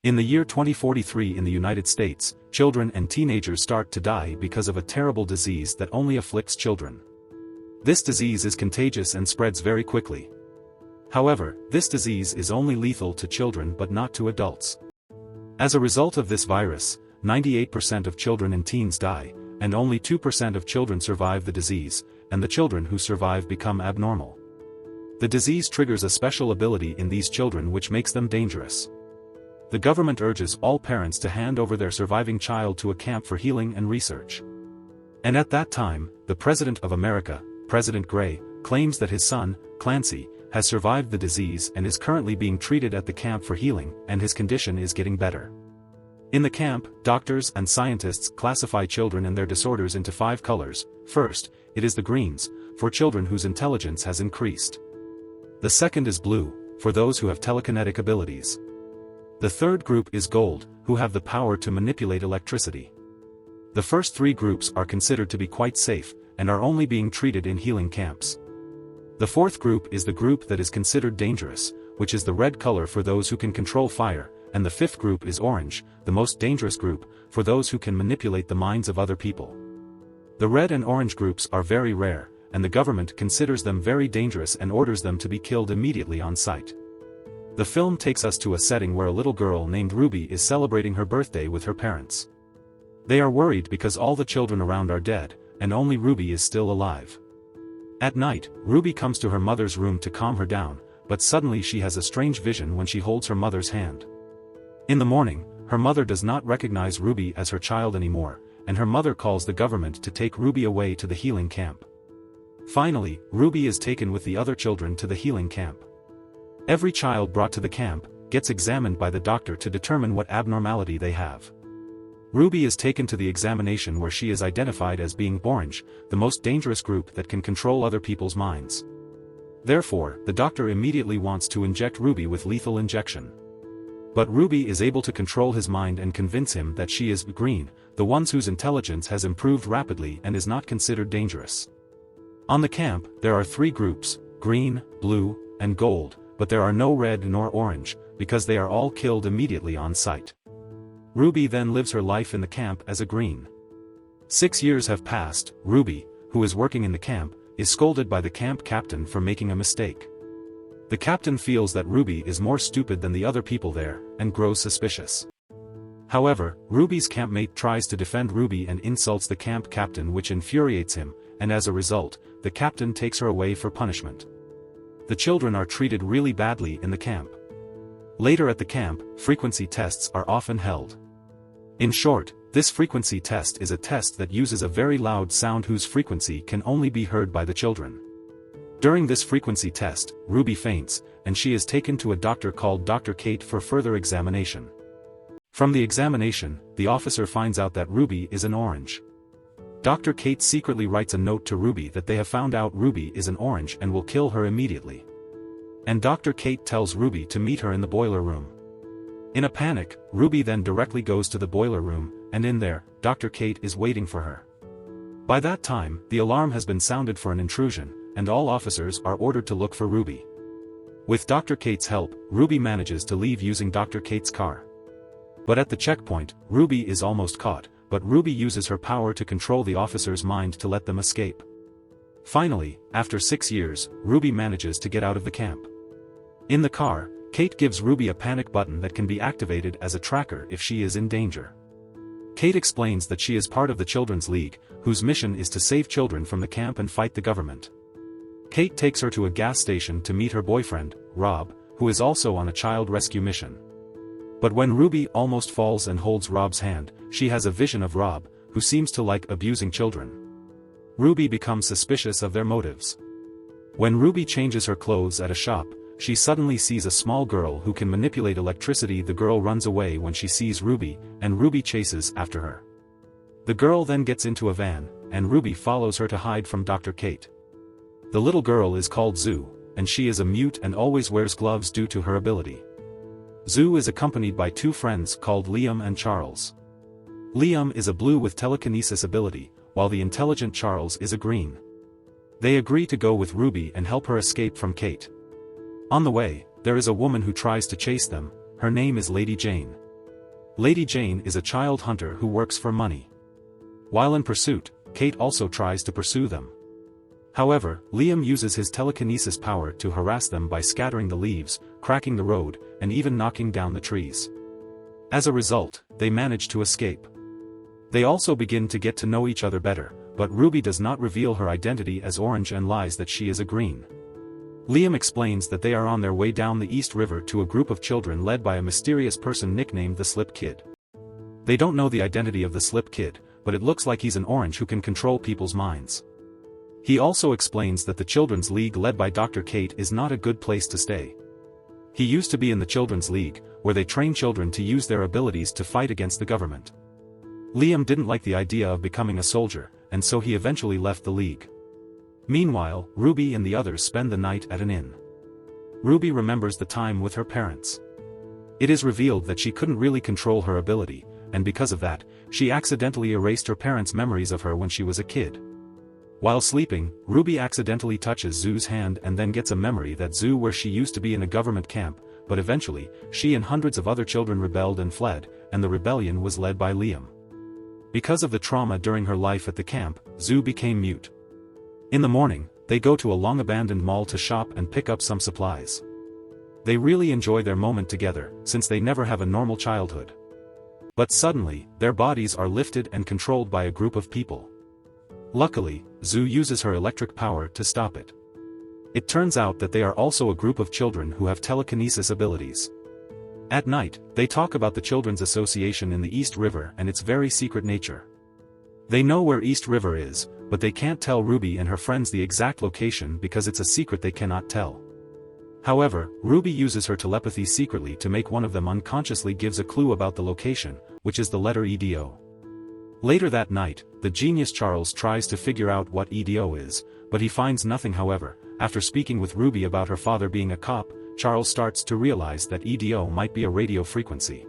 In the year 2043 in the United States, children and teenagers start to die because of a terrible disease that only afflicts children. This disease is contagious and spreads very quickly. However, this disease is only lethal to children but not to adults. As a result of this virus, 98% of children and teens die, and only 2% of children survive the disease, and the children who survive become abnormal. The disease triggers a special ability in these children which makes them dangerous. The government urges all parents to hand over their surviving child to a camp for healing and research. And at that time, the President of America, President Gray, claims that his son, Clancy, has survived the disease and is currently being treated at the camp for healing, and his condition is getting better. In the camp, doctors and scientists classify children and their disorders into 5 colors. First, it is the greens, for children whose intelligence has increased. The second is blue, for those who have telekinetic abilities. The third group is gold, who have the power to manipulate electricity. The first 3 groups are considered to be quite safe, and are only being treated in healing camps. The fourth group is the group that is considered dangerous, which is the red color for those who can control fire, and the fifth group is orange, the most dangerous group, for those who can manipulate the minds of other people. The red and orange groups are very rare, and the government considers them very dangerous and orders them to be killed immediately on sight. The film takes us to a setting where a little girl named Ruby is celebrating her birthday with her parents. They are worried because all the children around are dead, and only Ruby is still alive. At night, Ruby comes to her mother's room to calm her down, but suddenly she has a strange vision when she holds her mother's hand. In the morning, her mother does not recognize Ruby as her child anymore, and her mother calls the government to take Ruby away to the healing camp. Finally, Ruby is taken with the other children to the healing camp. Every child brought to the camp gets examined by the doctor to determine what abnormality they have. Ruby is taken to the examination where she is identified as being orange, the most dangerous group that can control other people's minds. Therefore, the doctor immediately wants to inject Ruby with lethal injection. But Ruby is able to control his mind and convince him that she is green, the ones whose intelligence has improved rapidly and is not considered dangerous. On the camp, there are 3 groups, green, blue, and gold, but there are no red nor orange, because they are all killed immediately on sight. Ruby then lives her life in the camp as a green. 6 years have passed. Ruby, who is working in the camp, is scolded by the camp captain for making a mistake. The captain feels that Ruby is more stupid than the other people there, and grows suspicious. However, Ruby's campmate tries to defend Ruby and insults the camp captain, which infuriates him, and as a result, the captain takes her away for punishment. The children are treated really badly in the camp. Later at the camp, frequency tests are often held. In short, this frequency test is a test that uses a very loud sound whose frequency can only be heard by the children. During this frequency test, Ruby faints, and she is taken to a doctor called Dr. Kate for further examination. From the examination, the officer finds out that Ruby is an orange. Dr. Kate secretly writes a note to Ruby that they have found out Ruby is an orange and will kill her immediately. And Dr. Kate tells Ruby to meet her in the boiler room. In a panic, Ruby then directly goes to the boiler room, and in there, Dr. Kate is waiting for her. By that time, the alarm has been sounded for an intrusion, and all officers are ordered to look for Ruby. With Dr. Kate's help, Ruby manages to leave using Dr. Kate's car. But at the checkpoint, Ruby is almost caught, but Ruby uses her power to control the officer's mind to let them escape. Finally, after 6 years, Ruby manages to get out of the camp. In the car, Kate gives Ruby a panic button that can be activated as a tracker if she is in danger. Kate explains that she is part of the Children's League, whose mission is to save children from the camp and fight the government. Kate takes her to a gas station to meet her boyfriend, Rob, who is also on a child rescue mission. But when Ruby almost falls and holds Rob's hand, she has a vision of Rob, who seems to like abusing children. Ruby becomes suspicious of their motives. When Ruby changes her clothes at a shop, she suddenly sees a small girl who can manipulate electricity. The girl runs away when she sees Ruby, and Ruby chases after her. The girl then gets into a van, and Ruby follows her to hide from Dr. Kate. The little girl is called Zoo, and she is a mute and always wears gloves due to her ability. Zoo is accompanied by 2 friends called Liam and Charles. Liam is a blue with telekinesis ability, while the intelligent Charles is a green. They agree to go with Ruby and help her escape from Kate. On the way, there is a woman who tries to chase them. Her name is Lady Jane. Lady Jane is a child hunter who works for money. While in pursuit, Kate also tries to pursue them. However, Liam uses his telekinesis power to harass them by scattering the leaves, cracking the road, and even knocking down the trees. As a result, they manage to escape. They also begin to get to know each other better, but Ruby does not reveal her identity as Orange and lies that she is a Green. Liam explains that they are on their way down the East River to a group of children led by a mysterious person nicknamed the Slip Kid. They don't know the identity of the Slip Kid, but it looks like he's an orange who can control people's minds. He also explains that the Children's League led by Dr. Kate is not a good place to stay. He used to be in the Children's League, where they train children to use their abilities to fight against the government. Liam didn't like the idea of becoming a soldier, and so he eventually left the League. Meanwhile, Ruby and the others spend the night at an inn. Ruby remembers the time with her parents. It is revealed that she couldn't really control her ability, and because of that, she accidentally erased her parents' memories of her when she was a kid. While sleeping, Ruby accidentally touches Zoo's hand and then gets a memory that Zoo where she used to be in a government camp, but eventually, she and hundreds of other children rebelled and fled, and the rebellion was led by Liam. Because of the trauma during her life at the camp, Zoo became mute. In the morning, they go to a long-abandoned mall to shop and pick up some supplies. They really enjoy their moment together, since they never have a normal childhood. But suddenly, their bodies are lifted and controlled by a group of people. Luckily, Zoo uses her electric power to stop it. It turns out that they are also a group of children who have telekinesis abilities. At night, they talk about the Children's Association in the East River and its very secret nature. They know where East River is, but they can't tell Ruby and her friends the exact location because it's a secret they cannot tell. However, Ruby uses her telepathy secretly to make one of them unconsciously gives a clue about the location, which is the letter EDO. Later that night, the genius Charles tries to figure out what EDO is, but he finds nothing. However, after speaking with Ruby about her father being a cop, Charles starts to realize that EDO might be a radio frequency.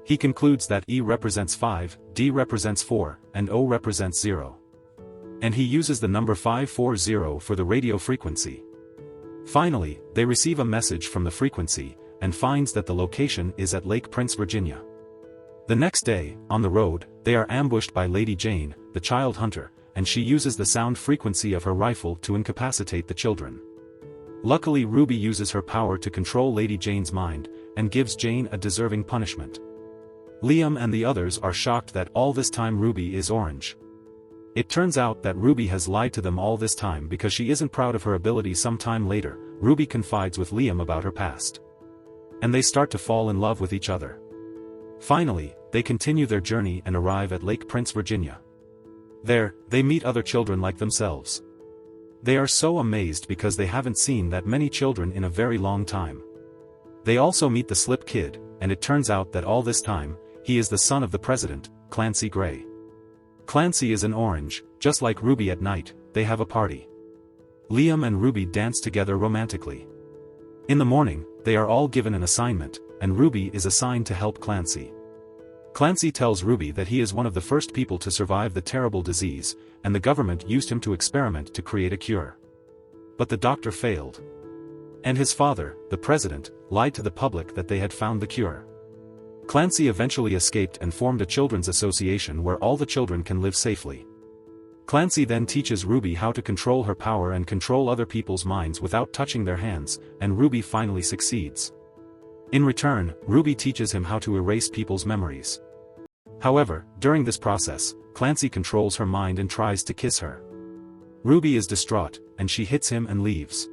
He concludes that E represents 5, D represents 4, and O represents 0. And he uses the number 540 for the radio frequency. Finally, they receive a message from the frequency, and finds that the location is at Lake Prince, Virginia. The next day, on the road, they are ambushed by Lady Jane, the child hunter, and she uses the sound frequency of her rifle to incapacitate the children. Luckily, Ruby uses her power to control Lady Jane's mind, and gives Jane a deserving punishment. Liam and the others are shocked that all this time Ruby is orange. It turns out that Ruby has lied to them all this time because she isn't proud of her ability. Sometime later, Ruby confides with Liam about her past. And they start to fall in love with each other. Finally, they continue their journey and arrive at Lake Prince, Virginia. There, they meet other children like themselves. They are so amazed because they haven't seen that many children in a very long time. They also meet the Slip Kid, and it turns out that all this time, he is the son of the president, Clancy Gray. Clancy is an orange, just like Ruby. At night, they have a party. Liam and Ruby dance together romantically. In the morning, they are all given an assignment, and Ruby is assigned to help Clancy. Clancy tells Ruby that he is one of the first people to survive the terrible disease, and the government used him to experiment to create a cure. But the doctor failed. And his father, the president, lied to the public that they had found the cure. Clancy eventually escaped and formed a children's association where all the children can live safely. Clancy then teaches Ruby how to control her power and control other people's minds without touching their hands, and Ruby finally succeeds. In return, Ruby teaches him how to erase people's memories. However, during this process, Clancy controls her mind and tries to kiss her. Ruby is distraught, and she hits him and leaves.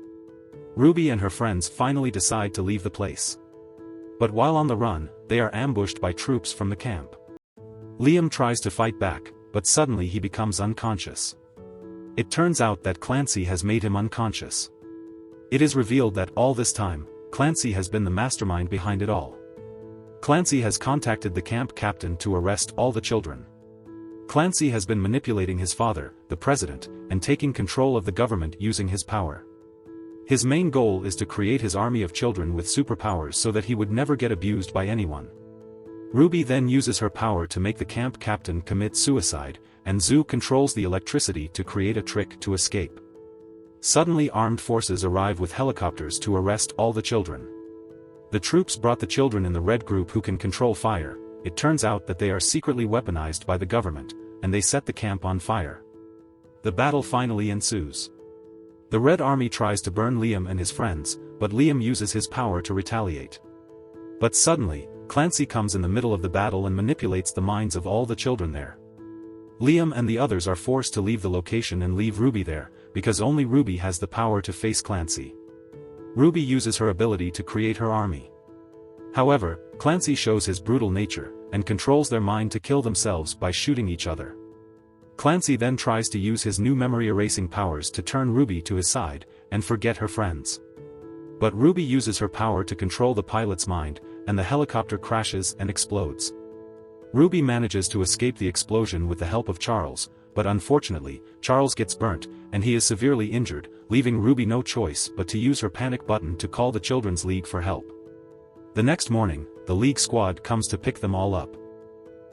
Ruby and her friends finally decide to leave the place. But while on the run, they are ambushed by troops from the camp. Liam tries to fight back, but suddenly he becomes unconscious. It turns out that Clancy has made him unconscious. It is revealed that all this time, Clancy has been the mastermind behind it all. Clancy has contacted the camp captain to arrest all the children. Clancy has been manipulating his father, the president, and taking control of the government using his power. His main goal is to create his army of children with superpowers so that he would never get abused by anyone. Ruby then uses her power to make the camp captain commit suicide, and Zoo controls the electricity to create a trick to escape. Suddenly armed forces arrive with helicopters to arrest all the children. The troops brought the children in the red group who can control fire, it turns out that they are secretly weaponized by the government, and they set the camp on fire. The battle finally ensues. The Red Army tries to burn Liam and his friends, but Liam uses his power to retaliate. But suddenly, Clancy comes in the middle of the battle and manipulates the minds of all the children there. Liam and the others are forced to leave the location and leave Ruby there, because only Ruby has the power to face Clancy. Ruby uses her ability to create her army. However, Clancy shows his brutal nature, and controls their mind to kill themselves by shooting each other. Clancy then tries to use his new memory erasing powers to turn Ruby to his side, and forget her friends. But Ruby uses her power to control the pilot's mind, and the helicopter crashes and explodes. Ruby manages to escape the explosion with the help of Charles, but unfortunately, Charles gets burnt, and he is severely injured, leaving Ruby no choice but to use her panic button to call the Children's League for help. The next morning, the League squad comes to pick them all up.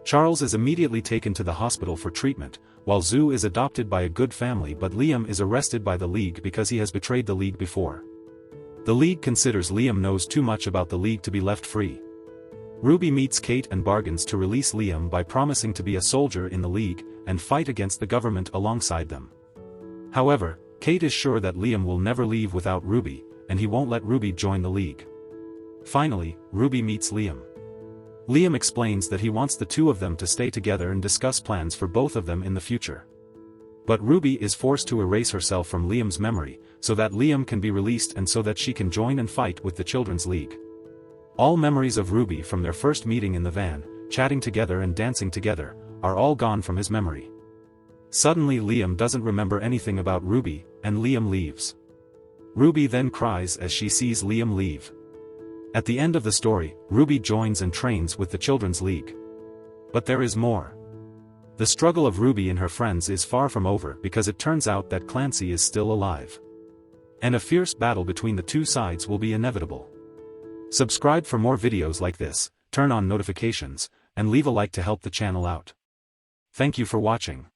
Charles is immediately taken to the hospital for treatment, while Zoo is adopted by a good family, but Liam is arrested by the League because he has betrayed the League before. The League considers Liam knows too much about the League to be left free. Ruby meets Kate and bargains to release Liam by promising to be a soldier in the League, and fight against the government alongside them. However, Kate is sure that Liam will never leave without Ruby, and he won't let Ruby join the League. Finally, Ruby meets Liam. Liam explains that he wants the two of them to stay together and discuss plans for both of them in the future. But Ruby is forced to erase herself from Liam's memory, so that Liam can be released and so that she can join and fight with the Children's League. All memories of Ruby from their first meeting in the van, chatting together and dancing together, are all gone from his memory. Suddenly Liam doesn't remember anything about Ruby, and Liam leaves. Ruby then cries as she sees Liam leave. At the end of the story, Ruby joins and trains with the Children's League. But there is more. The struggle of Ruby and her friends is far from over because it turns out that Clancy is still alive. And a fierce battle between the two sides will be inevitable. Subscribe for more videos like this, turn on notifications, and leave a like to help the channel out. Thank you for watching.